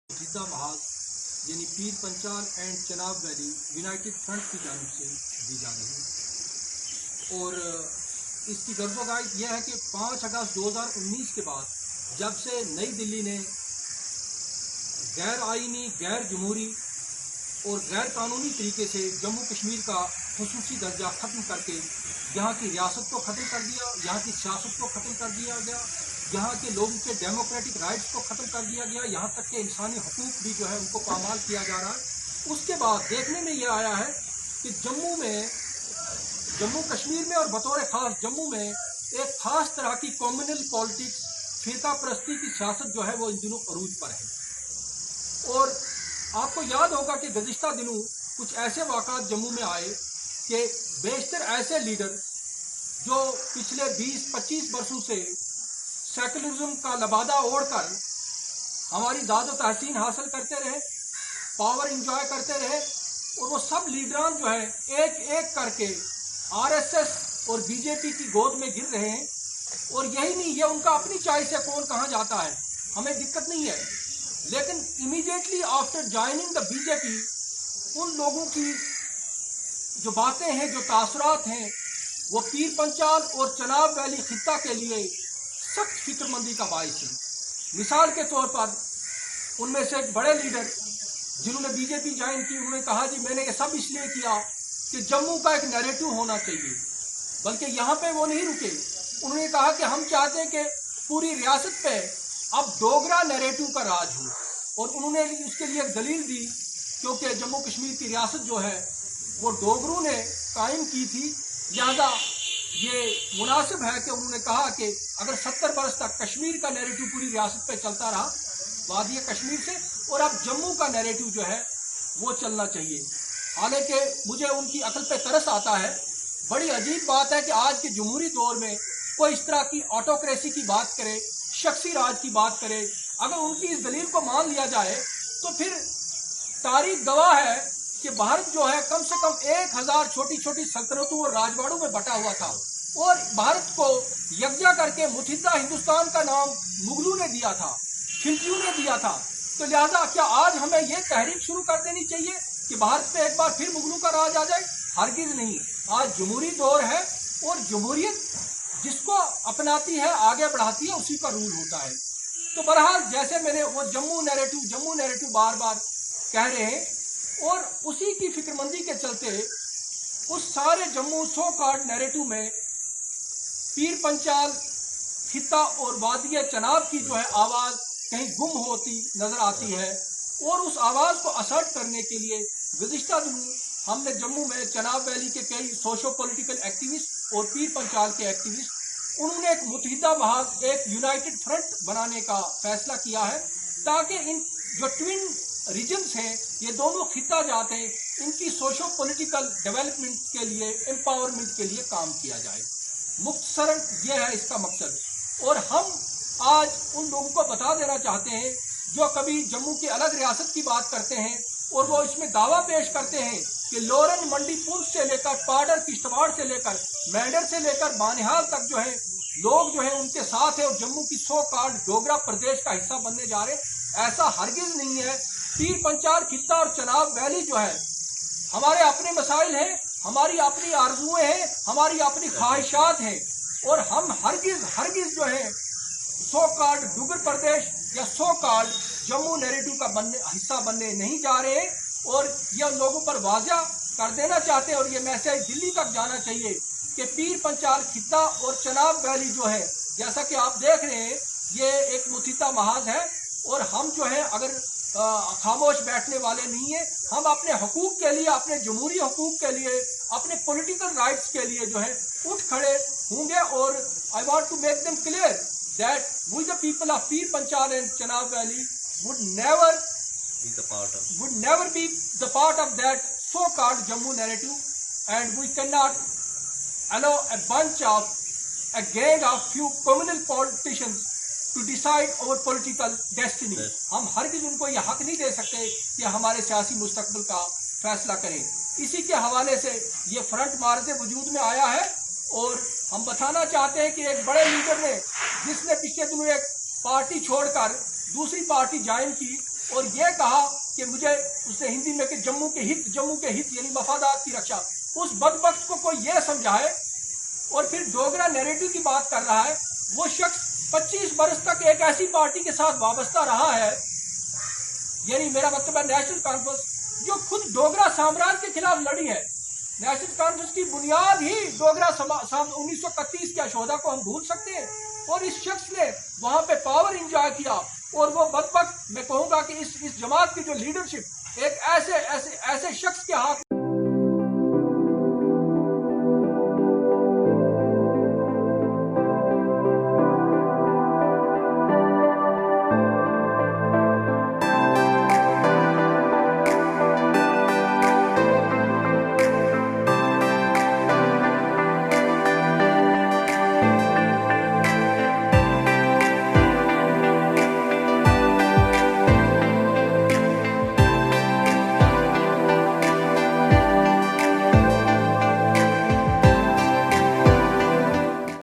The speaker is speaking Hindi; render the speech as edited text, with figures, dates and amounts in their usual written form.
जीता महाज यानी Pir Panchal and Chenab valley united front की जानिब से दी जा रही है। और इसकी गर्भगायत यह है कि 5 अगस्त 2019 के बाद जब से नई दिल्ली ने गैर आइनी, गैर जमहूरी और गैर कानूनी तरीके से जम्मू कश्मीर का खुसूसी दर्जा ख़त्म करके यहाँ की रियासत को ख़त्म कर दिया, यहाँ की सियासत को ख़त्म कर दिया गया, यहाँ के लोगों के डेमोक्रेटिक राइट्स को ख़त्म कर दिया गया, यहाँ तक के इंसानी हकूक़ भी जो है उनको पामाल किया जा रहा है। उसके बाद देखने में ये आया है कि जम्मू कश्मीर में और बतौर ख़ास जम्मू में एक ख़ास तरह की कम्युनल पॉलिटिक्स, फ़िरका परस्ती की सियासत जो है वो इन दिनों अरूज पर है। और आपको याद होगा कि गुज़िश्ता दिनों कुछ ऐसे वाक़ात जम्मू में आए कि बेशतर ऐसे लीडर जो पिछले 20-25 वर्षों से सेकुलरिज्म का लबादा ओढ़कर हमारी दाद व तहसीन हासिल करते रहे, पावर इंजॉय करते रहे, और वो सब लीडरान जो है एक एक करके आरएसएस और बीजेपी की गोद में गिर रहे हैं। और यही नहीं, ये उनका अपनी चॉइस है कौन कहाँ जाता है, हमें दिक्कत नहीं है। लेकिन immediately after joining the BJP उन लोगों की जो बातें हैं, जो तासुरात हैं, वो पीर पंचाल और चनाब वैली खित्ता के लिए सख्त फिक्रमंदी का बायस है। मिसाल के तौर पर उनमें से एक बड़े लीडर जिन्होंने बीजेपी ज्वाइन की, उन्होंने कहा जी मैंने ये सब इसलिए किया कि जम्मू का एक नैरेटिव होना चाहिए। बल्कि यहाँ पे वो नहीं रुके, उन्होंने कहा कि हम चाहते हैं कि पूरी रियासत पे अब डोगरा नैरेटिव का राज हो। और उन्होंने उसके लिए एक दलील दी क्योंकि जम्मू कश्मीर की रियासत जो है वो डोगरों ने कायम की थी, लिहाजा ये मुनासिब है कि उन्होंने कहा कि अगर 70 बरस तक कश्मीर का नैरेटिव पूरी रियासत पे चलता रहा वादी कश्मीर से, और अब जम्मू का नैरेटिव जो है वो चलना चाहिए। हालांकि मुझे उनकी अकल पे तरस आता है। बड़ी अजीब बात है कि आज के जमहूरी दौर में कोई इस तरह की ऑटोक्रेसी की बात करे, शख्सी राज की बात करे। अगर उनकी इस दलील को मान लिया जाए तो फिर तारीख गवाह है कि भारत जो है कम से कम 1000 छोटी छोटी सल्तनतों और राजवाड़ों में बटा हुआ था, और भारत को यकजा करके मुत्तहिदा हिंदुस्तान का नाम मुगलों ने दिया था, खिलजियों ने दिया था। तो लिहाजा क्या आज हमें ये तहरीक शुरू कर देनी चाहिए कि भारत पे एक बार फिर मुगलों का राज आ जाए? हरगिज नहीं। आज जमहूरी दौर है और जमहूरियत जिसको अपनाती है, आगे बढ़ाती है, उसी का रूल होता है। तो बहरहाल जैसे मैंने वो जम्मू नैरेटिव बार बार कह रहे हैं, और उसी की फिक्रमंदी के चलते उस सारे जम्मू सो कॉल्ड नैरेटिव में पीर पंचाल खित्ता और वादी चनाब की जो है आवाज़ कहीं गुम होती नजर आती है। और उस आवाज़ को असर्ट करने के लिए गुज़िश्ता दिनों हमने जम्मू में चनाब वैली के कई सोशो पॉलिटिकल एक्टिविस्ट और पीर पंचाल के एक्टिविस्ट, उन्होंने एक मुत्तहिदा महाज, एक यूनाइटेड फ्रंट बनाने का फैसला किया है ताकि इन जो ट्विन रीजन्स हैं, ये दोनों खित्ता जाते हैं, इनकी सोशो पॉलिटिकल डेवलपमेंट के लिए, एम्पावरमेंट के लिए काम किया जाए। मुख्तसरन ये है इसका मकसद। और हम आज उन लोगों को बता देना चाहते हैं जो कभी जम्मू की अलग रियासत की बात करते हैं और वो इसमें दावा पेश करते हैं कि लोरन मंडी पुंछ से लेकर पाडर किश्तवाड़ से लेकर मेंढर से लेकर बानिहाल तक जो है लोग जो है उनके साथ है और जम्मू की सो कॉल्ड डोगरा प्रदेश का हिस्सा बनने जा रहे हैं। ऐसा हरगिज नहीं है। पीर पंचाल खित्ता और चनाब वैली जो है, हमारे अपने मसाइल हैं, हमारी अपनी आरजुएं हैं, हमारी अपनी ख्वाहिशात हैं, और हम हरगिज जो है सो कॉल्ड डुगर प्रदेश या सो कॉल्ड जम्मू नैरेटिव का हिस्सा बनने नहीं जा रहे हैं। और ये लोगों पर वाज़ा कर देना चाहते हैं, और ये मैसेज दिल्ली तक जाना चाहिए कि पीर पंचाल खित्ता और चनाब वैली जो है, जैसा कि आप देख रहे हैं, ये एक मुत्तहिदा महाज है, और हम जो है अगर खामोश बैठने वाले नहीं है। हम अपने हकूक़ के लिए, अपने जमहूरी हकूक़ के लिए, अपने पॉलिटिकल राइट्स के लिए जो है उठ खड़े होंगे। और I want to make them clear that we the people of Pir Panchal and Chenab valley would never be the part of that so-called Jammu narrative, and we cannot allow a gang of few communal politicians to decide our political destiny. हम हरगिज़ उनको ये हक नहीं दे सकते कि हमारे सियासी मुस्तकबिल का फैसला करें। इसी के हवाले से ये फ्रंट मार्च वजूद में आया है। और हम बताना चाहते हैं कि एक बड़े लीडर ने, जिसने पिछले दिनों एक पार्टी छोड़कर दूसरी पार्टी ज्वाइन की, और ये कहा कि मुझे, उसने हिंदी में कि जम्मू के हित यानी मफादात की रक्षा, उस बदबख्त को कोई ये समझाए और फिर डोगरा नैरेटिव की बात कर रहा है। वो शख्स 25 बरस तक एक ऐसी पार्टी के साथ वाबस्ता रहा है, यानी मेरा मतलब है नेशनल कॉन्फ्रेंस, जो खुद डोगरा साम्राज्य के खिलाफ लड़ी है। नेशनल कॉन्फ्रेंस की बुनियाद ही डोगरा 1931 के अशोदा को हम भूल सकते हैं। और इस शख्स ने वहां पे पावर इंजॉय किया, और वो बदबख्त, मैं कहूंगा कि इस जमात की जो लीडरशिप एक ऐसे शख्स के हाथ